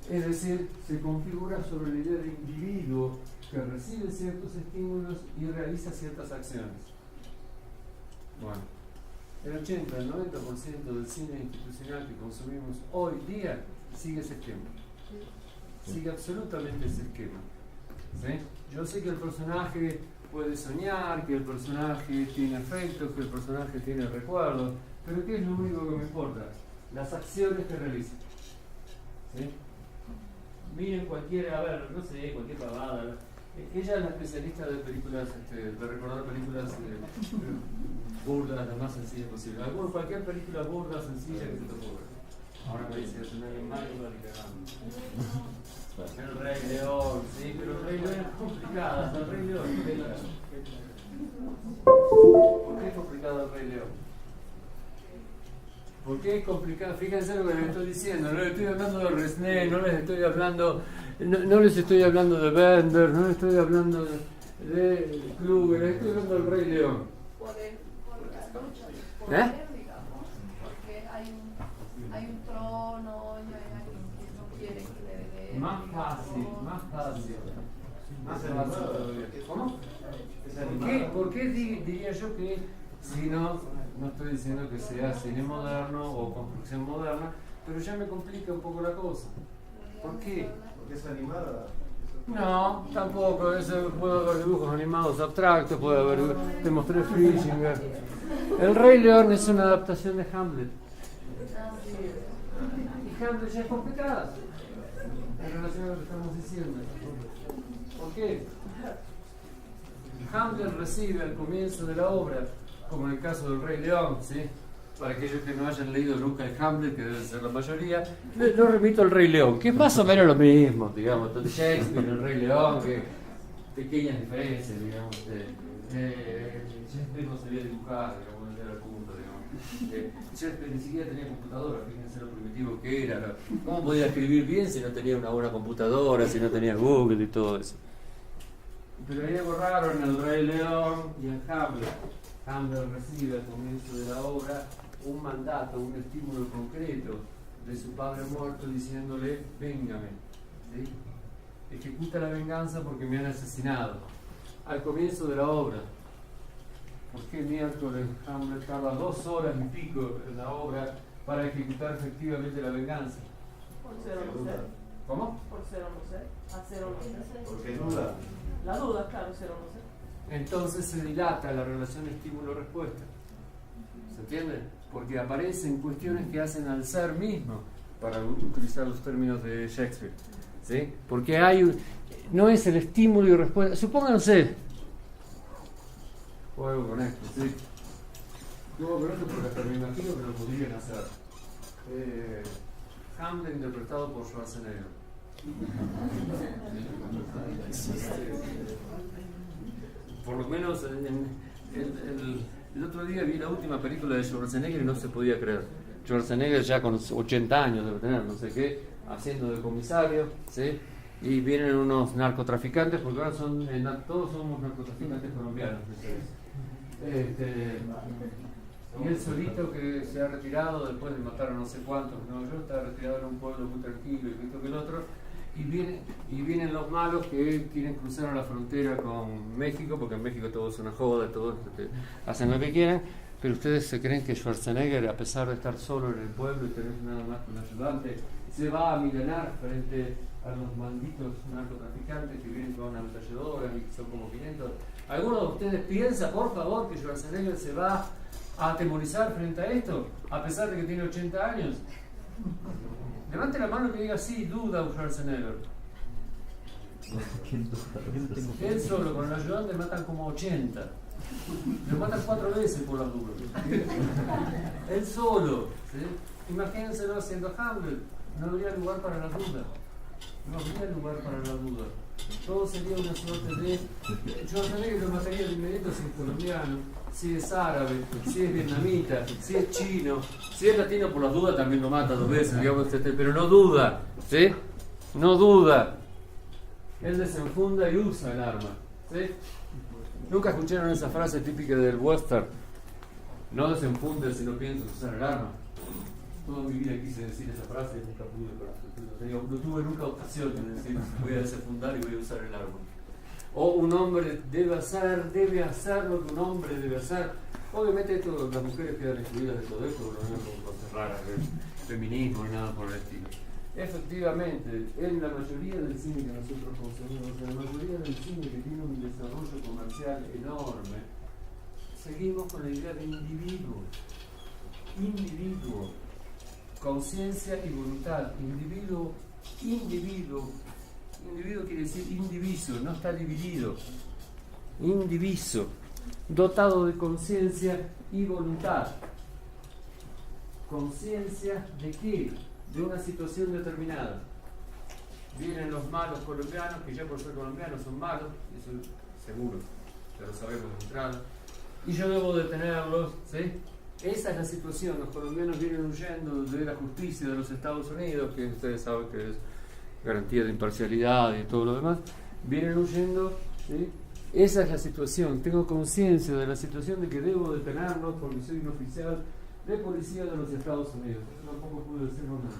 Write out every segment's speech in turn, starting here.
Es decir, se configura sobre la idea de individuo que recibe ciertos estímulos y realiza ciertas acciones. Bueno, el 80, el 90% del cine institucional que consumimos hoy día sigue ese esquema. Sigue absolutamente ese esquema. ¿Sí? Yo sé que el personaje puede soñar, que el personaje tiene afectos, que el personaje tiene recuerdos, pero ¿qué es lo único que me importa? Las acciones que realiza. ¿Sí? Miren cualquiera, a ver, no sé, cualquier pavada. Ella es la especialista de películas, de recordar películas burdas, las más sencillas posibles. Cualquier película burda, sencilla que se te ocurra. Ahora me dice, es un animal y el Rey León, sí, pero el Rey León es complicada, el Rey León. ¿Por qué es complicado el Rey León? ¿Por qué es complicado? Fíjense lo que les estoy diciendo, no les estoy hablando de Resné, no les estoy hablando de Bender, no les estoy hablando de Kluger, les estoy hablando del Rey León. Por la lucha, digamos, porque hay un trono y hay alguien que no quiere que le dé. Más fácil. ¿Cómo? ¿Por qué diría yo que si no estoy diciendo que sea cine moderno o construcción moderna, pero ya me complica un poco la cosa? ¿Por qué? Porque es animada. No, tampoco. Puede haber dibujos animados abstractos, puede haber. Te mostré Friesinger. El Rey León es una adaptación de Hamlet. Y Hamlet ya es complicada en relación a lo que estamos diciendo. ¿Por qué? Hamlet recibe al comienzo de la obra, como en el caso del Rey León, ¿sí? Para aquellos que no hayan leído nunca el Hamlet, que debe ser la mayoría, lo remito al Rey León, que es más o menos lo mismo, digamos, de Shakespeare, el Rey León, que pequeñas diferencias, digamos, Shakespeare no sabía dibujar, digamos, era el punto, digamos. Shakespeare ni siquiera tenía computadora, fíjense lo primitivo que era, ¿cómo podía escribir bien si no tenía una buena computadora, si no tenía Google y todo eso? Pero ahí borraron el Rey León y el Hamlet. Hamlet recibe al comienzo de la obra un mandato, un estímulo concreto de su padre muerto diciéndole, véngame, ¿sí? Ejecuta la venganza porque me han asesinado. Al comienzo de la obra. ¿Por qué miércoles Hamlet tarda 2 horas y pico en la obra para ejecutar efectivamente la venganza? Por ser o no ser. ¿Cómo? Por ser o no ser. Hacer o no ser. Porque duda. La duda, claro, ser o no ser. Entonces se dilata la relación estímulo-respuesta. ¿Se entiende? Porque aparecen cuestiones que hacen al ser mismo, para utilizar los términos de Shakespeare. ¿Sí? Porque no es el estímulo y respuesta. Supónganse. Juego con esto, ¿sí? Juego con esto porque hasta me imagino que lo podrían hacer. Hamlet interpretado por Schwarzenegger. Por lo menos el otro día vi la última película de Schwarzenegger y no se podía creer. Schwarzenegger ya con 80 años debe tener, no sé qué, haciendo de comisario, ¿sí? Y vienen unos narcotraficantes, porque ahora todos somos narcotraficantes colombianos. Y él solito que se ha retirado después de matar a no sé cuántos, no, yo estaba retirado en un pueblo muy tranquilo y esto que el otro. Y vienen los malos que quieren cruzar a la frontera con México, porque en México todo es una joda, todos hacen lo que quieran, pero ustedes se creen que Schwarzenegger, a pesar de estar solo en el pueblo y tener nada más que un ayudante, se va a milanar frente a los malditos narcotraficantes que vienen con una ametralladora y son como 500. ¿Alguno de ustedes piensa, por favor, que Schwarzenegger se va a atemorizar frente a esto, a pesar de que tiene 80 años? Levante la mano que diga sí, duda Schwarzenegger. Él solo con el ayudante matan como 80. Lo matan 4 veces por las dudas. Él solo, ¿sí? Imagínenselo haciendo Hamlet. No habría lugar para la duda. No habría lugar para la duda. Todo sería una suerte de... Schwarzenegger lo mataría de inmediato si es colombiano, si es árabe, si es vietnamita, si es chino, si es latino por las dudas también lo mata 2 veces, digamos, pero no duda, ¿sí? No duda. Él desenfunda y usa el arma, ¿sí? ¿Nunca escucharon esa frase típica del western? No desenfundes si no piensas usar el arma. Toda mi vida quise decir esa frase y nunca pude, pero no tuve nunca ocasión de decir voy a desfundar y voy a usar el árbol. O un hombre debe hacer lo que un hombre debe hacer. Obviamente las mujeres quedan excluidas de todo esto, no es como cosas raras, feminismo, nada por el estilo. Efectivamente, en la mayoría del cine que nosotros consumimos, en la mayoría del cine que tiene un desarrollo comercial enorme, seguimos con la idea de individuo, conciencia y voluntad, individuo quiere decir indiviso, no está dividido, indiviso, dotado de conciencia y voluntad. ¿Conciencia de qué? De una situación determinada. Vienen los malos colombianos, que ya por ser colombianos son malos, eso seguro, ya lo sabemos de entrada, y yo debo detenerlos, ¿sí? Esa es la situación. Los colombianos vienen huyendo de la justicia de los Estados Unidos, que ustedes saben que es garantía de imparcialidad y todo lo demás. Vienen huyendo, ¿sí? Esa es la situación. Tengo conciencia de la situación de que debo detenerlos porque soy un oficial de policía de los Estados Unidos. Eso tampoco pude decirlo nunca.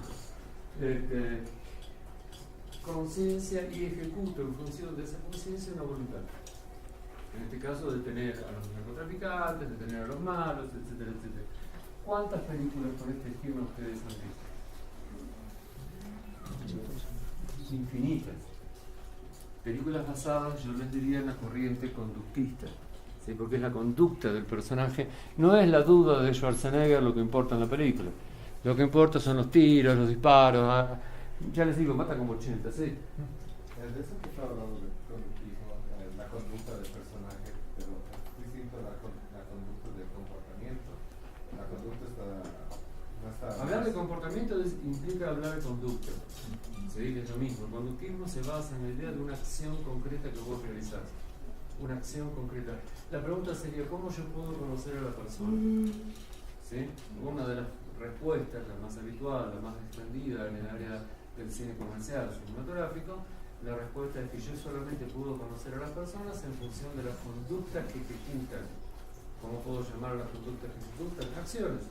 Conciencia y ejecuto en función de esa conciencia una voluntad. En este caso, detener a los narcotraficantes, detener a los malos, etcétera, etcétera. ¿Cuántas películas con este esquema ustedes han visto? Infinitas. Películas basadas, yo les diría, en la corriente conductista, ¿sí? Porque es la conducta del personaje. No es la duda de Schwarzenegger lo que importa en la película. Lo que importa son los tiros, los disparos. Ya les digo, mata como 80, ¿sí? De eso que está hablando de conductismo, la conducta del personaje, pero es distinto a la conducta del comportamiento. La conducta no está... Hablar de comportamiento implica hablar de conducta. ¿Sí? Es lo mismo. El conductismo se basa en la idea de una acción concreta que vos realizás. Una acción concreta. La pregunta sería, ¿cómo yo puedo conocer a la persona? ¿Sí? Una de las respuestas, la más habitual, la más extendida en el área del cine comercial, cinematográfico, la respuesta es que yo solamente puedo conocer a las personas en función de las conductas que ejecutan. ¿Cómo puedo llamar a las conductas que ejecutan? Acciones.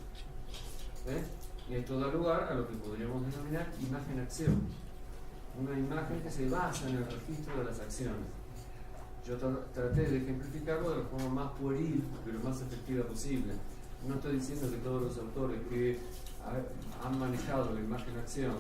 Y esto da lugar a lo que podríamos denominar imagen-acción. Una imagen que se basa en el registro de las acciones. Yo traté de ejemplificarlo de la forma más pueril, pero más efectiva posible. No estoy diciendo que todos los autores que han manejado la imagen-acción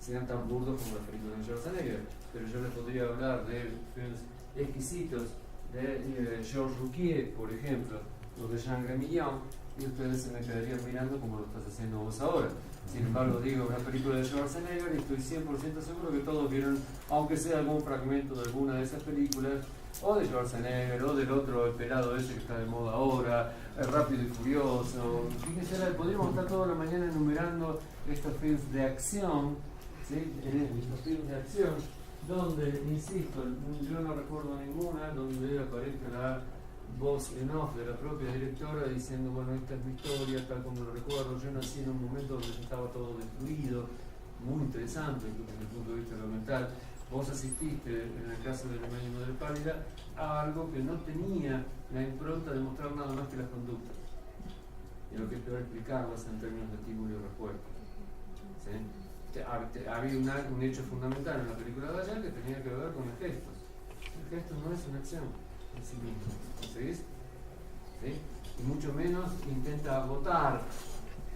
sean tan burdos como las películas de Schwarzenegger, pero yo les podría hablar de filmes exquisitos de Georges Rouquier, por ejemplo, o de Jean Gramillon, y ustedes se me quedarían mirando como lo estás haciendo vos ahora. Sin embargo, digo una película de Schwarzenegger y estoy 100% seguro que todos vieron, aunque sea algún fragmento de alguna de esas películas, o de Schwarzenegger, o del otro, el pelado ese que está de moda ahora, Rápido y Furioso. Fíjense, podríamos estar toda la mañana enumerando estos films de acción, ¿sí? Estos films de acción, donde, insisto, yo no recuerdo ninguna donde aparezca la voz en off de la propia directora diciendo, bueno, esta es mi historia, tal como lo recuerdo, yo nací en un momento donde estaba todo destruido, muy interesante desde el punto de vista de lo mental. Vos asististe, en el caso de la Imagen Madre Pálida, a algo que no tenía la impronta de mostrar nada más que las conductas. Y lo que es peor explicarlas en términos de estímulo y respuesta. ¿Sí? Había un hecho fundamental en la película de allá que tenía que ver con los gestos. El gesto no es una acción en sí mismo. ¿Conseguís? ¿Sí? Y mucho menos intenta agotar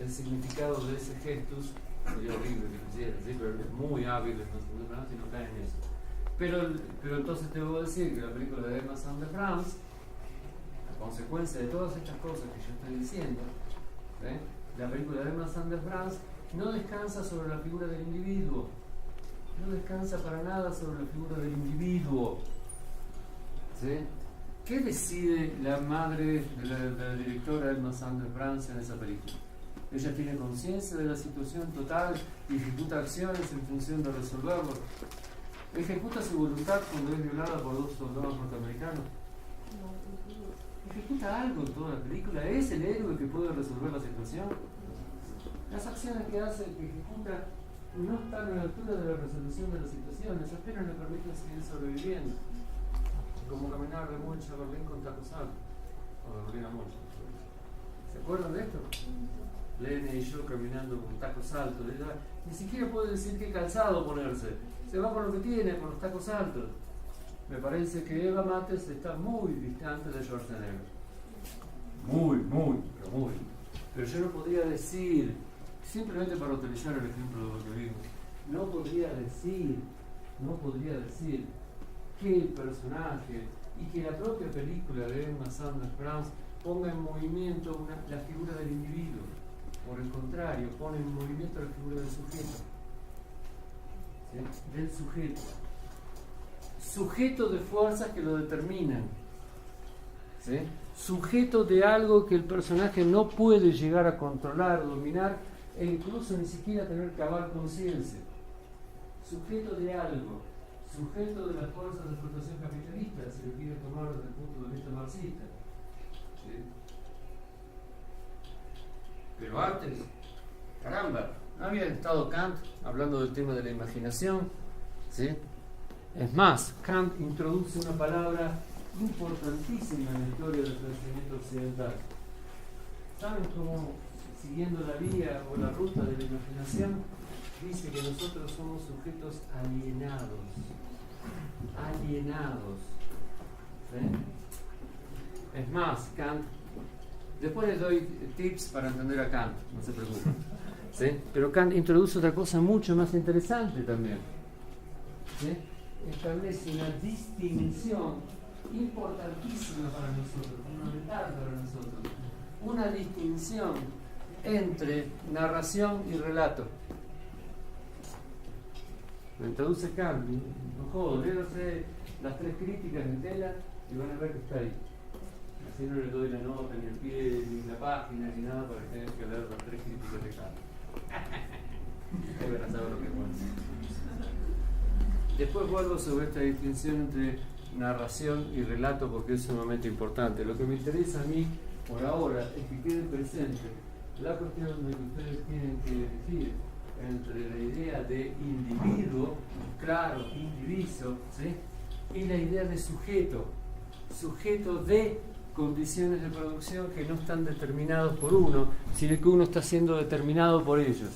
el significado de ese gestus. Sería horrible que lo hiciera, ¿sí? Pero es muy hábil si no cae en eso. Pero entonces te voy a decir que la película de Emma Sanders-France, a consecuencia de todas estas cosas que yo estoy diciendo, ¿sí? La película de Emma Sanders-France no descansa sobre la figura del individuo, no descansa para nada sobre la figura del individuo. ¿Sí? ¿Qué decide la madre de la directora Emma Sanders-France en esa película? Ella tiene conciencia de la situación total y ejecuta acciones en función de resolverlo. ¿Ejecuta su voluntad cuando es violada por dos soldados norteamericanos? ¿Ejecuta algo en toda la película? ¿Es el héroe que puede resolver la situación? Las acciones que hace, que ejecuta, no están a la altura de la resolución de las situaciones, apenas le permiten seguir sobreviviendo. Como caminar de Munch a Berlín con tacos altos, o de Berlín a Munch. ¿Se acuerdan de esto? Lene y yo caminando con tacos altos, ella Ni siquiera puede decir qué calzado ponerse. Se va con lo que tiene, con los tacos altos. Me parece que Eva Mates está muy distante de Schwarzenegger. Muy. Pero yo no podría decir, simplemente para utilizar el ejemplo de lo que vimos, no podría decir que el personaje y que la propia película de Emma Sanders-Brown ponga en movimiento la figura del individuo. Por el contrario, pone en movimiento la figura del sujeto. ¿Sí? Del sujeto. Sujeto de fuerzas que lo determinan. ¿Sí? Sujeto de algo que el personaje no puede llegar a controlar, dominar e incluso ni siquiera tener cabal conciencia. Sujeto de algo. Sujeto de las fuerzas de explotación capitalista, si lo quiere tomar desde el punto de vista marxista. ¿Sí? Pero antes, caramba, ¿no había estado Kant hablando del tema de la imaginación? ¿Sí? Es más, Kant introduce una palabra importantísima en la historia del pensamiento occidental. ¿Saben cómo, siguiendo la vía o la ruta de la imaginación, dice que nosotros somos sujetos alienados? ¿Sí? Es más, Kant, después les doy tips para entender a Kant, no se preocupen. ¿Sí? Pero Kant introduce otra cosa mucho más interesante también. ¿Sí? Establece una distinción importantísima para nosotros, fundamental para nosotros. Una distinción entre narración y relato. Lo introduce Kant, no jodo, léanse las 3 críticas en tela y van a ver que está ahí. Así no les doy la nota, ni el pie, ni la página, ni nada para que tengan que leer las 3 críticas de Kant. Ahí van a saber lo que pasa. Después vuelvo sobre esta distinción entre narración y relato porque es sumamente importante. Lo que me interesa a mí por ahora es que quede presente la cuestión de que ustedes tienen que elegir entre la idea de individuo, claro, indiviso, ¿sí? Y la idea de sujeto de condiciones de producción que no están determinados por uno, sino que uno está siendo determinado por ellos.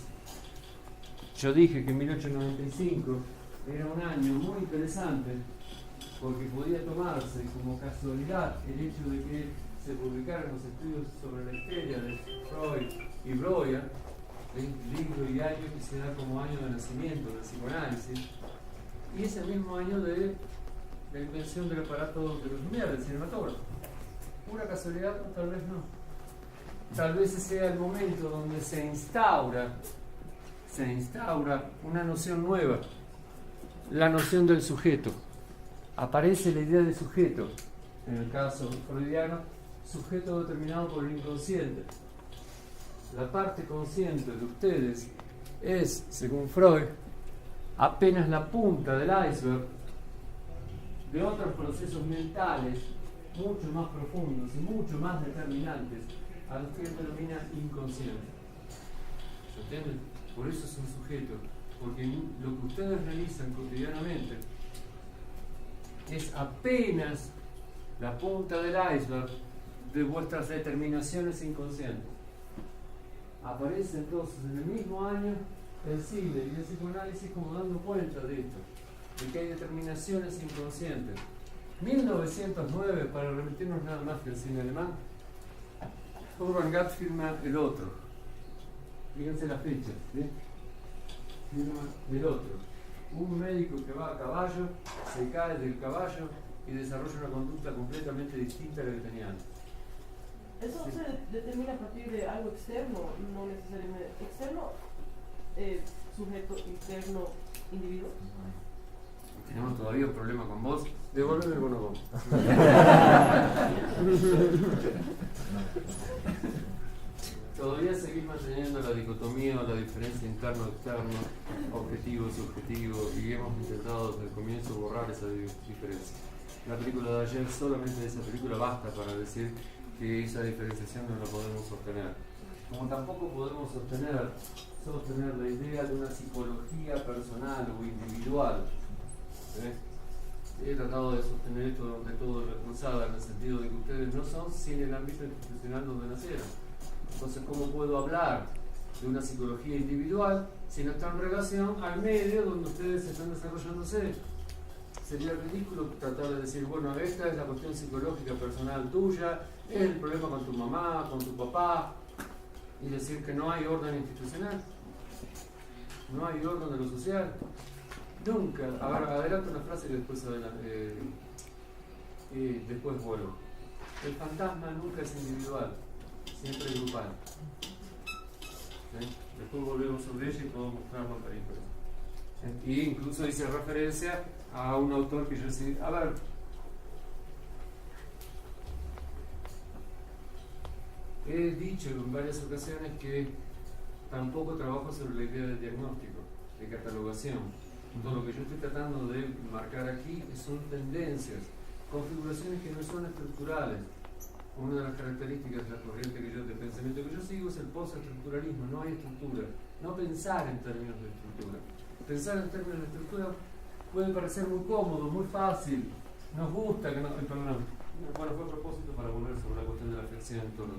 Yo dije que 1895 era un año muy interesante porque podía tomarse como casualidad el hecho de que se publicaran los estudios sobre la histeria de Freud y Breuer, libro y año que se da como año de nacimiento del psicoanálisis, y ese mismo año de la invención del aparato de los Lumière, del cinematógrafo. ¿Pura casualidad? O tal vez no. Tal vez ese sea el momento donde se instaura una noción nueva, la noción del sujeto. Aparece la idea de sujeto, en el caso freudiano, sujeto determinado por el inconsciente. La parte consciente de ustedes es, según Freud, apenas la punta del iceberg de otros procesos mentales mucho más profundos y mucho más determinantes a los que él denomina inconsciente. ¿Se entienden? Por eso es un sujeto, porque lo que ustedes realizan cotidianamente es apenas la punta del iceberg de vuestras determinaciones inconscientes. Aparece entonces en el mismo año el cine y el psicoanálisis como dando cuenta de esto, de que hay determinaciones inconscientes. 1909, para remitirnos nada más que el cine alemán, Urban Gad firma El Otro. Fíjense la fecha, ¿sí? Firma El Otro. Un médico que va a caballo, se cae del caballo y desarrolla una conducta completamente distinta a la que tenía antes. ¿Eso Sí. se determina a partir de algo externo, no necesariamente externo, sujeto, interno, individuo? Tenemos todavía un problema con vos. Devuélveme el bono. Todavía seguís manteniendo la dicotomía o la diferencia interno-externo, objetivo-subjetivo, y hemos intentado desde el comienzo borrar esa diferencia. La película de ayer, solamente de esa película basta para decir que esa diferenciación no la podemos sostener. Como tampoco podemos sostener la idea de una psicología personal o individual. He tratado de sostener esto durante todo la cruzada, en el sentido de que ustedes no son sin el ámbito institucional donde nacieron. Entonces, ¿cómo puedo hablar de una psicología individual sino está en relación al medio donde ustedes están desarrollándose. Sería ridículo tratar de decir, bueno, esta es la cuestión psicológica personal tuya, es el problema con tu mamá, con tu papá, y decir que no hay orden institucional, no hay orden de lo social. Nunca. Ahora, adelanto una frase que después vuelvo. El fantasma nunca es individual, siempre es grupal. ¿Sí? Después volvemos sobre ella y podemos mostrar más películas. Y incluso hice referencia a un autor que yo sé. A ver. He dicho en varias ocasiones que tampoco trabajo sobre la idea de diagnóstico, de catalogación. Todo lo que yo estoy tratando de marcar aquí son tendencias, configuraciones que no son estructurales. Una de las características de la corriente de pensamiento que yo sigo es el postestructuralismo. No hay estructura, no pensar en términos de estructura. Pensar en términos de estructura puede parecer muy cómodo, muy fácil, nos gusta que no... Perdón, bueno, fue a propósito para volver sobre la cuestión de la flexión en torno.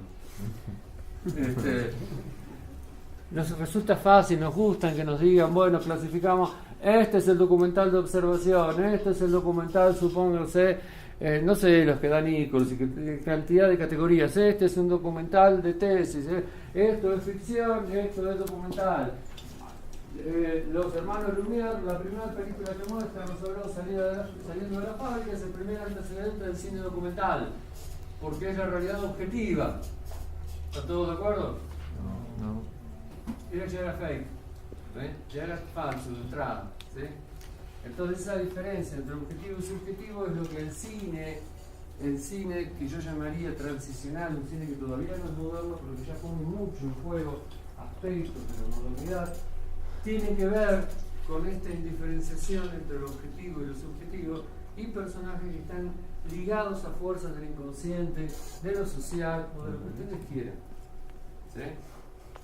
Nos resulta fácil, nos gustan que nos digan, bueno, clasificamos, este es el documental de observación, este es el documental, supóngase, no sé, los que dan íconos y cantidad de categorías, este es un documental de tesis, esto es ficción, esto es documental. Los hermanos Lumière, la primera película que muestra los soldados saliendo de la fábrica es el primer antecedente del cine documental, porque es la realidad objetiva. ¿Están todos de acuerdo? No. Ya era fake, ¿sí? Ya era falso de entrada, ¿sí? Entonces esa diferencia entre objetivo y subjetivo es lo que el cine que yo llamaría transicional, un cine que todavía no es moderno, pero que ya pone mucho en juego aspectos de la modernidad, tiene que ver con esta indiferenciación entre lo objetivo y lo subjetivo y personajes que están ligados a fuerzas del inconsciente, de lo social o de lo que ustedes quieran, ¿sí?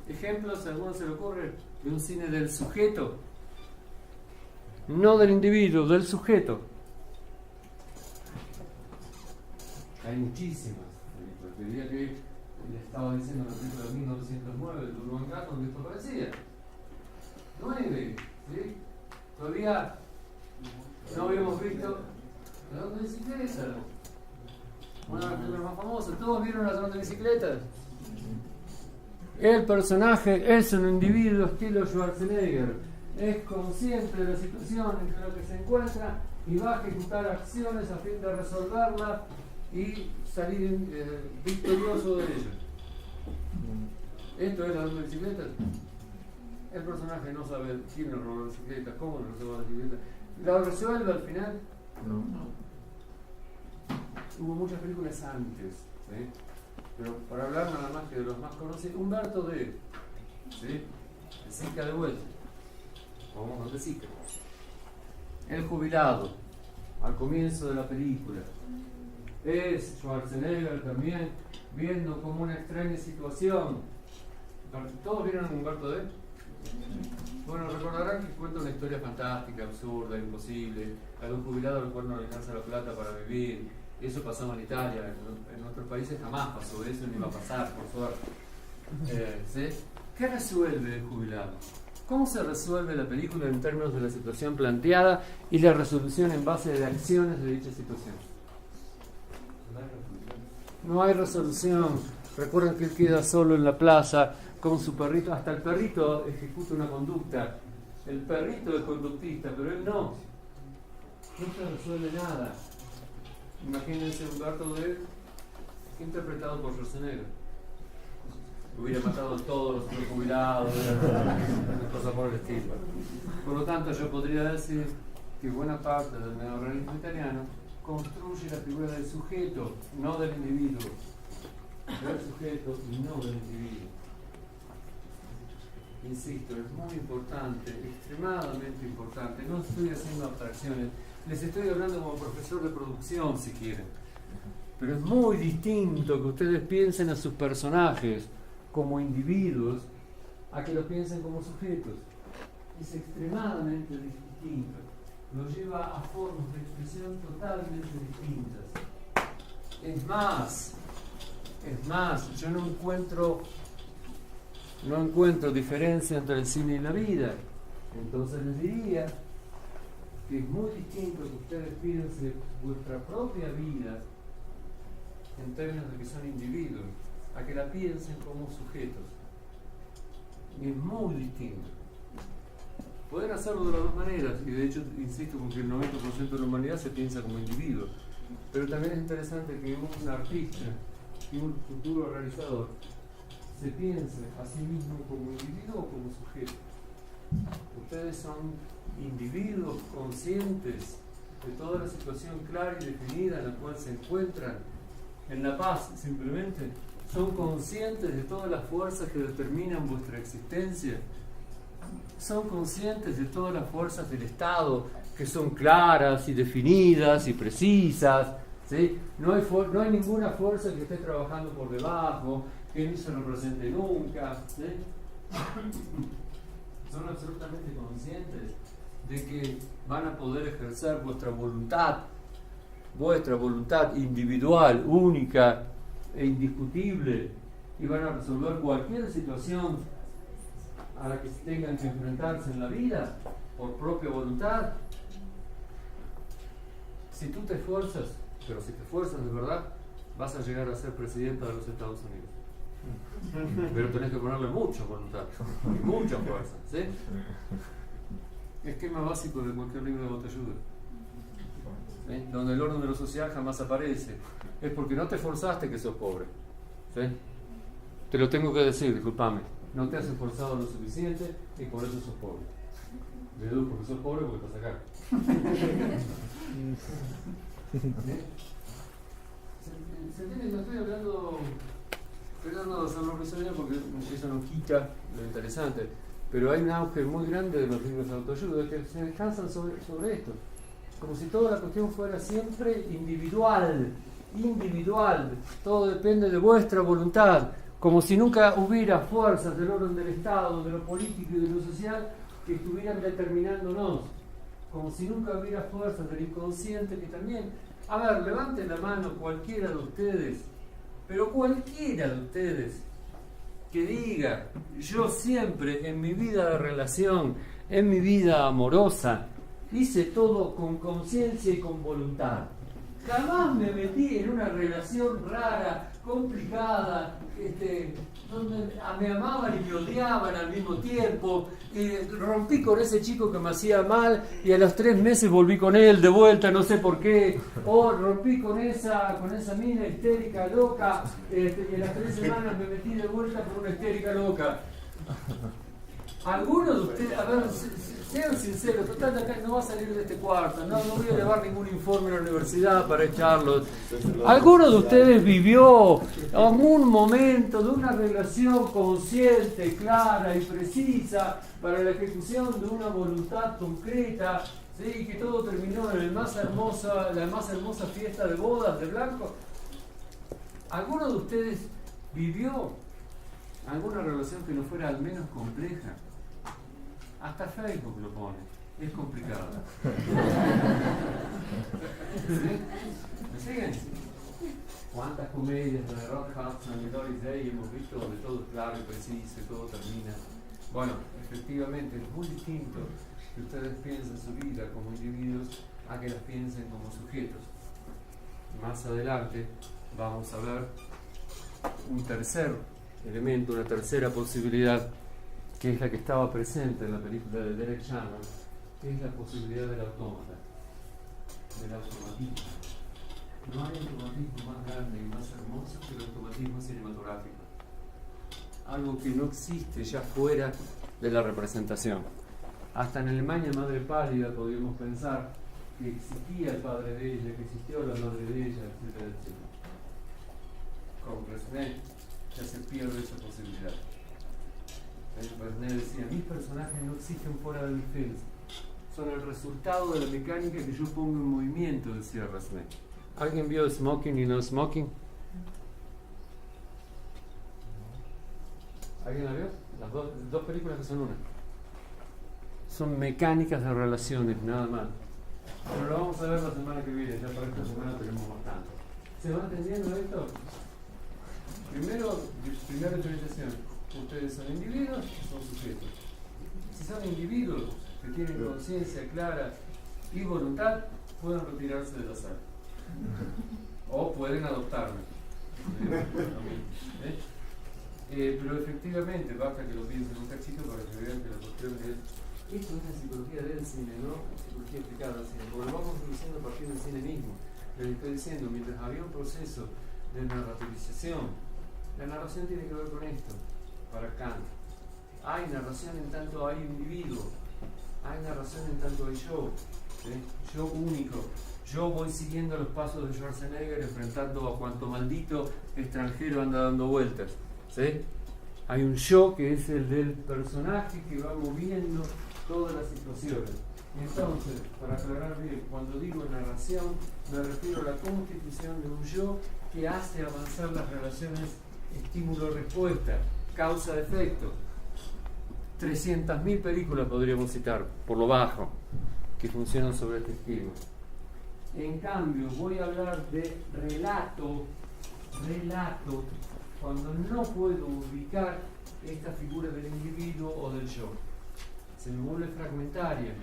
Ejemplos, a algunos se le ocurre, de un cine del sujeto, no del individuo, del sujeto. Hay muchísimas películas. Diría que le estaba diciendo la película de 1909 de Durban Gat, donde esto aparecía. 9, ¿sí? Todavía no habíamos visto Ladrón de Bicicletas. Una de las películas más famosas. ¿Todos vieron Ladrón de Bicicletas? El personaje es un individuo estilo Schwarzenegger, es consciente de la situación en la que se encuentra y va a ejecutar acciones a fin de resolverla y salir victorioso de ella. ¿Esto es Ladrón de Bicicletas? El personaje no sabe quién le robó la bicicleta, cómo le robó la bicicleta. ¿La resuelve al final? No. Hubo muchas películas antes, ¿sí? Pero para hablar nada más que de los más conocidos, Humberto D. ¿Sí? El Zika de vuelta. Vamos de Zika. El jubilado, al comienzo de la película. Es Schwarzenegger también, viendo como una extraña situación. ¿Todos vieron a Humberto D? Bueno, recordarán que cuenta una historia fantástica, absurda, imposible, a un jubilado al cual no le alcanza la plata para vivir. Eso pasaba en Italia, en otros países jamás pasó eso, ni va a pasar, por suerte. ¿Sí? ¿Qué resuelve el jubilado? ¿Cómo se resuelve la película en términos de la situación planteada y la resolución en base de acciones de dicha situación? No hay resolución. Recuerden que él queda solo en la plaza con su perrito, hasta el perrito ejecuta una conducta. El perrito es conductista, pero él no. No se resuelve nada. Imagínense Humberto D. interpretado por Schwarzenegger. Hubiera matado a todos los jubilados, una cosa por el estilo. Por lo tanto, yo podría decir que buena parte del neorrealismo italiano construye la figura del sujeto, no del individuo. Del sujeto y no del individuo. Insisto, es muy importante, extremadamente importante. No estoy haciendo abstracciones. Les estoy hablando como profesor de producción, si quieren. Pero es muy distinto que ustedes piensen a sus personajes como individuos a que los piensen como sujetos. Es extremadamente distinto. Lo lleva a formas de expresión totalmente distintas. Es más, yo no encuentro no encuentro diferencia entre el cine y la vida. Entonces les diría que es muy distinto que ustedes piensen vuestra propia vida en términos de que son individuos, a que la piensen como sujetos. Y es muy distinto. Pueden hacerlo de las dos maneras, y de hecho insisto con que el 90% de la humanidad se piensa como individuo, pero también es interesante que un artista y un futuro realizador se piense a sí mismo como individuo o como sujeto. Ustedes son individuos conscientes de toda la situación clara y definida en la cual se encuentran en la paz, simplemente son conscientes de todas las fuerzas que determinan vuestra existencia, son conscientes de todas las fuerzas del Estado que son claras y definidas y precisas, ¿sí? No hay ninguna fuerza que esté trabajando por debajo, que no se represente nunca, ¿sí? Son absolutamente conscientes de que van a poder ejercer vuestra voluntad individual, única e indiscutible, y van a resolver cualquier situación a la que tengan que enfrentarse en la vida por propia voluntad. Si tú te esfuerzas, pero si te esfuerzas de verdad, vas a llegar a ser presidenta de los Estados Unidos. Pero tenés que ponerle mucha voluntad y mucha fuerza, ¿sí? Esquema básico de cualquier libro de autoayuda, ¿sí? Donde el orden de lo social jamás aparece. Es porque no te esforzaste que sos pobre, ¿sí? Te lo tengo que decir, discúlpame. No te has esforzado lo suficiente y por eso sos pobre. Deduzco que sos pobre porque estás acá. ¿Se entiende? No estoy hablando de San Lorenzo porque eso no quita lo interesante, pero hay un auge muy grande de los libros de autoayuda que se descansan sobre esto, como si toda la cuestión fuera siempre individual, todo depende de vuestra voluntad, como si nunca hubiera fuerzas del orden del Estado, de lo político y de lo social que estuvieran determinándonos, como si nunca hubiera fuerzas del inconsciente que también... A ver, levanten la mano cualquiera de ustedes, pero cualquiera de ustedes que diga: yo siempre en mi vida de relación, en mi vida amorosa, hice todo con conciencia y con voluntad. Jamás me metí en una relación rara, complicada, donde me amaban y me odiaban al mismo tiempo. Rompí con ese chico que me hacía mal y a los 3 meses volví con él de vuelta, no sé por qué. O rompí con esa mina histérica loca y a las 3 semanas me metí de vuelta por una histérica loca. Algunos de ustedes, a ver, sean sinceros, total de acá no va a salir de este cuarto, no voy a llevar ningún informe a la universidad para echarlos. ¿Alguno de ustedes vivió un momento de una relación consciente, clara y precisa para la ejecución de una voluntad concreta, ¿sí? Que todo terminó en la más hermosa fiesta de bodas de blanco? ¿Alguno de ustedes vivió alguna relación que no fuera al menos compleja? Hasta Facebook lo pone, es complicado. ¿Sí? ¿Me siguen? ¿Cuántas comedias de Rock Hudson y Doris Day hemos visto donde todo es claro y preciso y todo termina? Bueno, efectivamente es muy distinto que ustedes piensen su vida como individuos a que las piensen como sujetos. Más adelante vamos a ver un tercer elemento, una tercera posibilidad, que es la que estaba presente en la película de Derek Shannon, que es la posibilidad del autómata, del automatismo. No hay automatismo más grande y más hermoso que el automatismo cinematográfico. Algo que no existe ya fuera de la representación. Hasta en Alemania Madre Pálida podríamos pensar que existía el padre de ella, que existió la madre de ella, etcétera, etcétera. Con Resnais ya se pierde esa posibilidad. Resnais decía: mis personajes no existen fuera de mi film, son el resultado de la mecánica que yo pongo en movimiento, decía Resnais. ¿Alguien vio Smoking y No Smoking? ¿Alguien la vio? Las dos películas que son una. Son mecánicas de relaciones, nada más. Pero lo vamos a ver la semana que viene, ya para esta semana tenemos bastante. ¿Se va entendiendo esto? Primera diferenciación. ustedes son individuos, son sujetos. Si son individuos que tienen conciencia clara y voluntad, pueden retirarse de la sala. O pueden adoptarme. Pero efectivamente, basta que lo piensen un cachito para que vean que la cuestión es... Esto es la psicología del cine, ¿no? La psicología aplicada al cine. Porque lo vamos diciendo a partir del cine mismo. Les estoy diciendo, mientras había un proceso de narrativización, la narración tiene que ver con esto, para Kant. Hay narración en tanto hay individuo, hay narración en tanto hay yo, ¿sí? Yo único. Yo voy siguiendo los pasos de Schwarzenegger enfrentando a cuanto maldito extranjero anda dando vueltas, ¿sí? Hay un yo que es el del personaje que va moviendo todas las situaciones. Entonces, para aclarar bien, cuando digo narración, me refiero a la constitución de un yo que hace avanzar las relaciones estímulo-respuesta, causa-efecto. 300.000 películas podríamos citar, por lo bajo, que funcionan sobre este esquema. En cambio, voy a hablar de relato, cuando no puedo ubicar esta figura del individuo o del yo. Se me vuelve fragmentaria,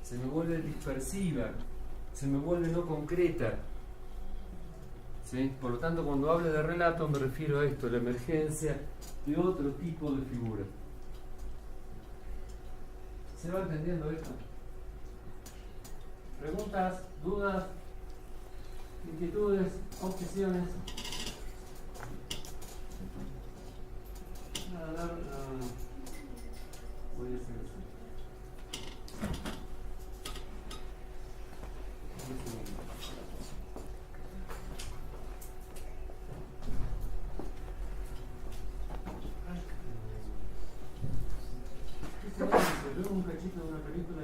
se me vuelve dispersiva, se me vuelve no concreta. ¿Sí? Por lo tanto, cuando hablo de relato me refiero a esto, la emergencia de otro tipo de figura. ¿Se va entendiendo esto? ¿Preguntas? ¿Dudas? ¿Inquietudes? ¿Objeciones? Voy a hacer eso. Un cachito de una película